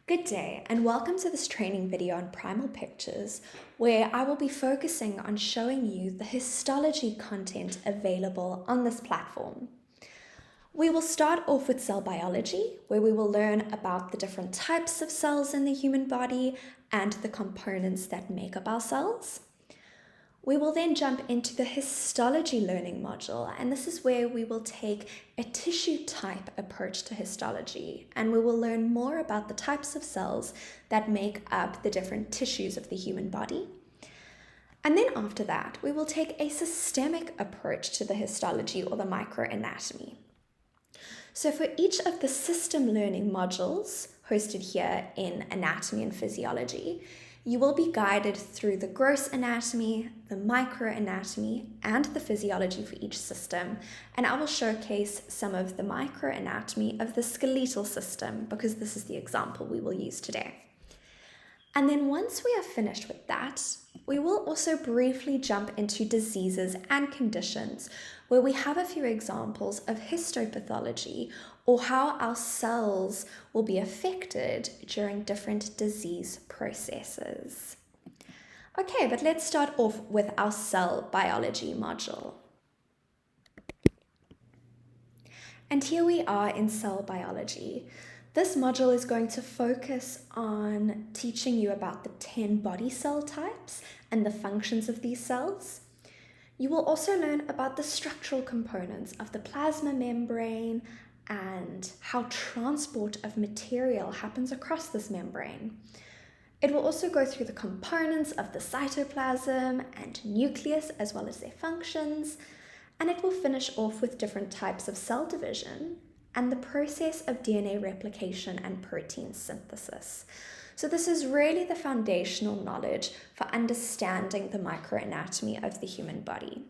Good day, and welcome to this training video on Primal Pictures, where I will be focusing on showing you the histology content available on this platform. We will start off with cell biology, where we will learn about the different types of cells in the human body and the components that make up our cells. We will then jump into the histology learning module, and this is where we will take a tissue type approach to histology, and we will learn more about the types of cells that make up the different tissues of the human body. And then after that, we will take a systemic approach to the histology or the microanatomy. So for each of the system learning modules hosted here in anatomy and physiology, you will be guided through the gross anatomy, the microanatomy, and the physiology for each system, and I will showcase some of the microanatomy of the skeletal system because this is the example we will use today. And then once we are finished with that, we will also briefly jump into diseases and conditions where we have a few examples of histopathology or how our cells will be affected during different disease processes. Okay, but let's start off with our cell biology module. And here we are in cell biology. This module is going to focus on teaching you about the 10 body cell types and the functions of these cells. You will also learn about the structural components of the plasma membrane and how transport of material happens across this membrane. It will also go through the components of the cytoplasm and nucleus as well as their functions, and it will finish off with different types of cell division and the process of DNA replication and protein synthesis. So this is really the foundational knowledge for understanding the microanatomy of the human body.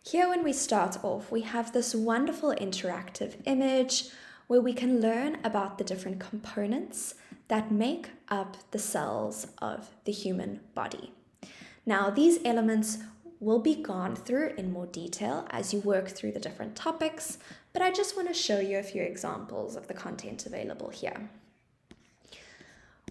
Here when we start off, we have this wonderful interactive image where we can learn about the different components that make up the cells of the human body. Now these elements will be gone through in more detail as you work through the different topics, but I just want to show you a few examples of the content available here.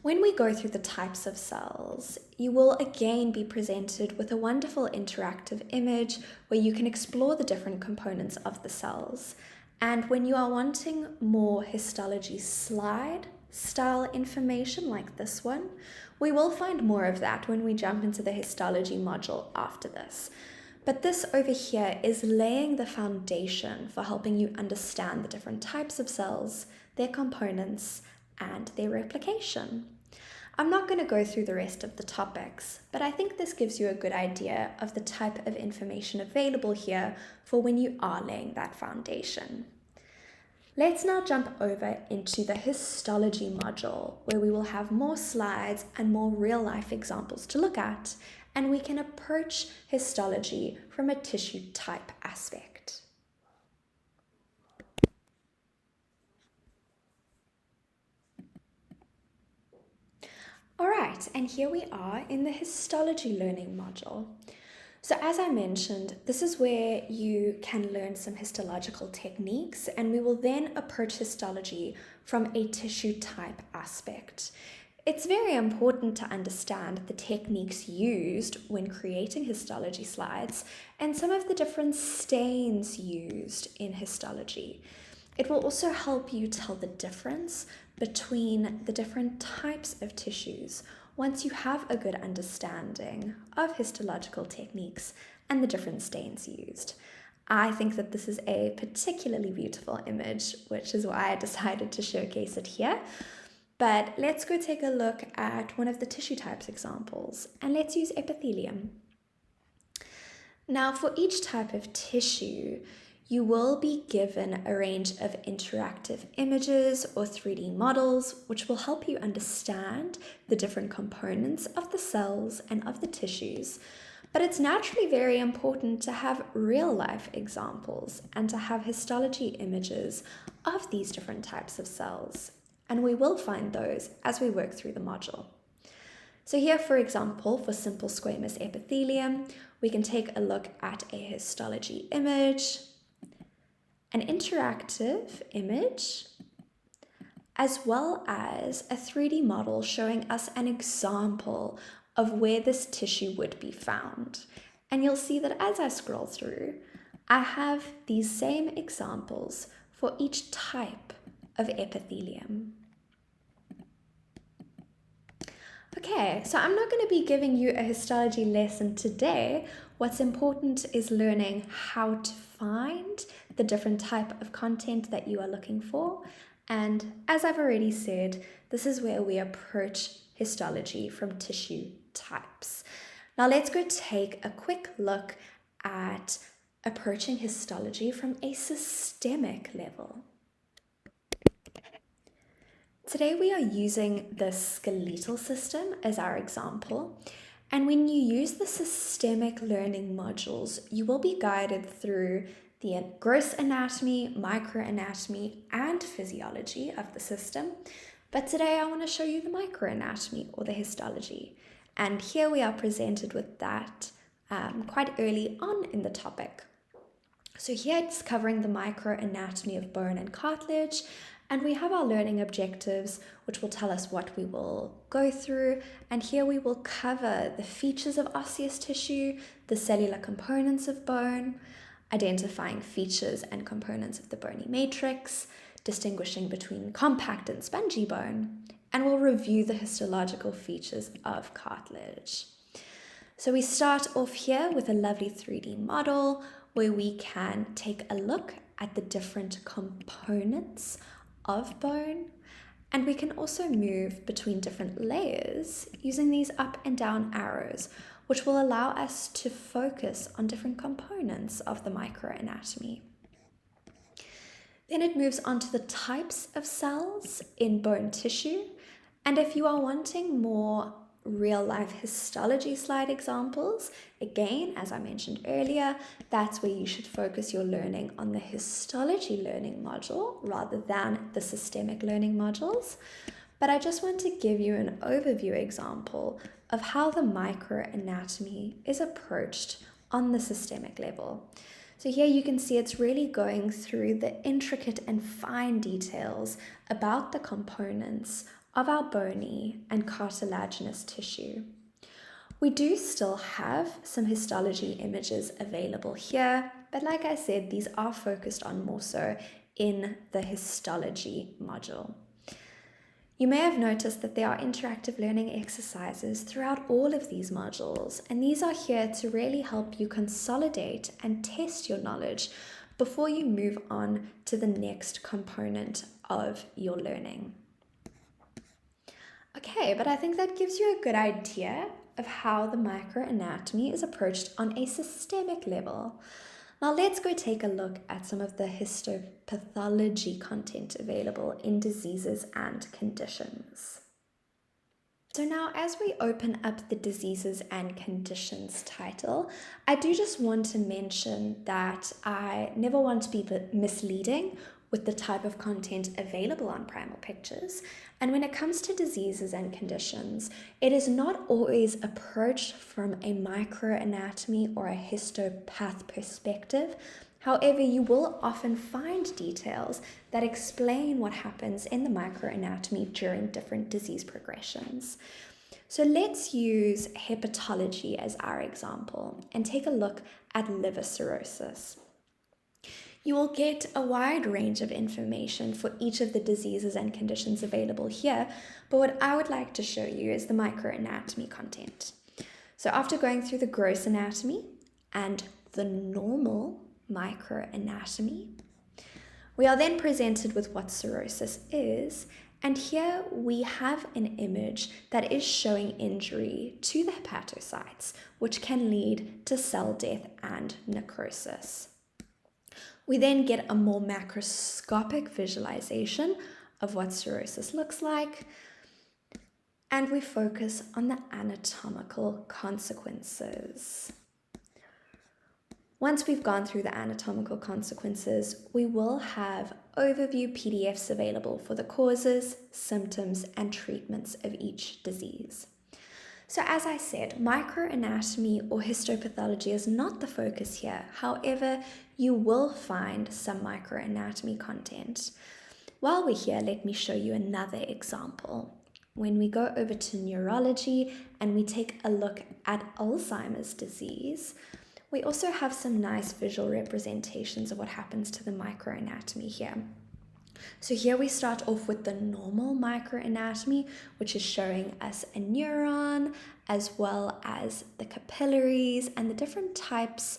When we go through the types of cells, you will again be presented with a wonderful interactive image where you can explore the different components of the cells. And when you are wanting more histology slide style information like this one, we will find more of that when we jump into the histology module after this. But this over here is laying the foundation for helping you understand the different types of cells, their components, and their replication. I'm not going to go through the rest of the topics, but I think this gives you a good idea of the type of information available here for when you are laying that foundation. Let's now jump over into the histology module, where we will have more slides and more real-life examples to look at, and we can approach histology from a tissue type aspect. All right, and here we are in the histology learning module. So as I mentioned, this is where you can learn some histological techniques, and we will then approach histology from a tissue type aspect. It's very important to understand the techniques used when creating histology slides and some of the different stains used in histology. It will also help you tell the difference between the different types of tissues once you have a good understanding of histological techniques and the different stains used. I think that this is a particularly beautiful image, which is why I decided to showcase it here. But let's go take a look at one of the tissue types examples, and let's use epithelium. Now, for each type of tissue, you will be given a range of interactive images or 3D models, which will help you understand the different components of the cells and of the tissues. But it's naturally very important to have real-life examples and to have histology images of these different types of cells. And we will find those as we work through the module. So here, for example, for simple squamous epithelium, we can take a look at a histology image, an interactive image, as well as a 3D model showing us an example of where this tissue would be found. And you'll see that as I scroll through, I have these same examples for each type of epithelium. Okay, so I'm not going to be giving you a histology lesson today. What's important is learning how to find the different type of content that you are looking for. And as I've already said, this is where we approach histology from tissue types. Now let's go take a quick look at approaching histology from a systemic level. Today we are using the skeletal system as our example, and when you use the systemic learning modules, you will be guided through the gross anatomy, microanatomy, and physiology of the system. But today I want to show you the microanatomy or the histology, and here we are presented with that quite early on in the topic. So here it's covering the microanatomy of bone and cartilage, and we have our learning objectives, which will tell us what we will go through. And here we will cover the features of osseous tissue, the cellular components of bone, identifying features and components of the bony matrix, distinguishing between compact and spongy bone, and we'll review the histological features of cartilage. So we start off here with a lovely 3D model where we can take a look at the different components of bone, and we can also move between different layers using these up and down arrows, which will allow us to focus on different components of the microanatomy. Then it moves on to the types of cells in bone tissue, and if you are wanting more real-life histology slide examples, again, as I mentioned earlier, that's where you should focus your learning on the histology learning module rather than the systemic learning modules. But I just want to give you an overview example of how the microanatomy is approached on the systemic level. So here you can see it's really going through the intricate and fine details about the components of our bony and cartilaginous tissue. We do still have some histology images available here, but like I said, these are focused on more so in the histology module. You may have noticed that there are interactive learning exercises throughout all of these modules, and these are here to really help you consolidate and test your knowledge before you move on to the next component of your learning. Okay, but I think that gives you a good idea of how the microanatomy is approached on a systemic level. Now let's go take a look at some of the histopathology content available in diseases and conditions. So now as we open up the diseases and conditions title, I do just want to mention that I never want to be misleading with the type of content available on Primal Pictures. And when it comes to diseases and conditions, it is not always approached from a microanatomy or a histopath perspective. However, you will often find details that explain what happens in the microanatomy during different disease progressions. So let's use hepatology as our example and take a look at liver cirrhosis. You will get a wide range of information for each of the diseases and conditions available here, but what I would like to show you is the microanatomy content. So after going through the gross anatomy and the normal microanatomy, we are then presented with what cirrhosis is, and here we have an image that is showing injury to the hepatocytes, which can lead to cell death and necrosis. We then get a more macroscopic visualization of what cirrhosis looks like, and we focus on the anatomical consequences. Once we've gone through the anatomical consequences, we will have overview PDFs available for the causes, symptoms, and treatments of each disease. So as I said, microanatomy or histopathology is not the focus here. However, you will find some microanatomy content. While we're here, let me show you another example. When we go over to neurology and we take a look at Alzheimer's disease, we also have some nice visual representations of what happens to the microanatomy here. So here we start off with the normal microanatomy, which is showing us a neuron, as well as the capillaries and the different types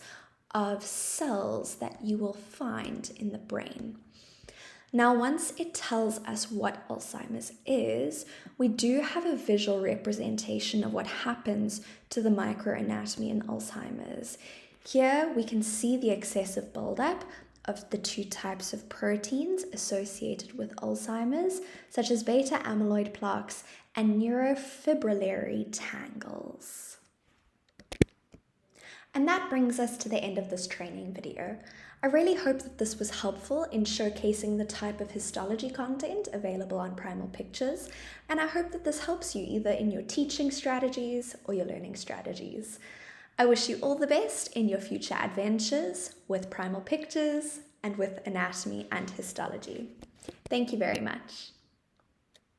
of cells that you will find in the brain. Now, once it tells us what Alzheimer's is, we do have a visual representation of what happens to the microanatomy in Alzheimer's. Here we can see the excessive buildup of the two types of proteins associated with Alzheimer's, such as beta amyloid plaques and neurofibrillary tangles. And that brings us to the end of this training video. I really hope that this was helpful in showcasing the type of histology content available on Primal Pictures, and I hope that this helps you either in your teaching strategies or your learning strategies. I wish you all the best in your future adventures with Primal Pictures and with anatomy and histology. Thank you very much.